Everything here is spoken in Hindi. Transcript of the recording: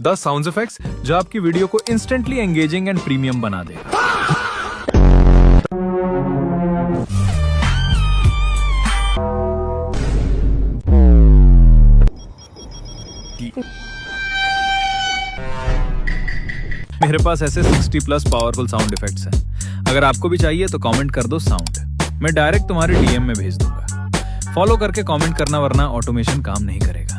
10 साउंड इफेक्ट्स जो आपकी वीडियो को इंस्टेंटली एंगेजिंग एंड प्रीमियम बना दे। मेरे पास ऐसे 60+ पावरफुल साउंड इफेक्ट्स हैं। अगर आपको भी चाहिए तो कमेंट कर दो साउंड, मैं डायरेक्ट तुम्हारे डीएम में भेज दूंगा। फॉलो करके कमेंट करना, वरना ऑटोमेशन काम नहीं करेगा।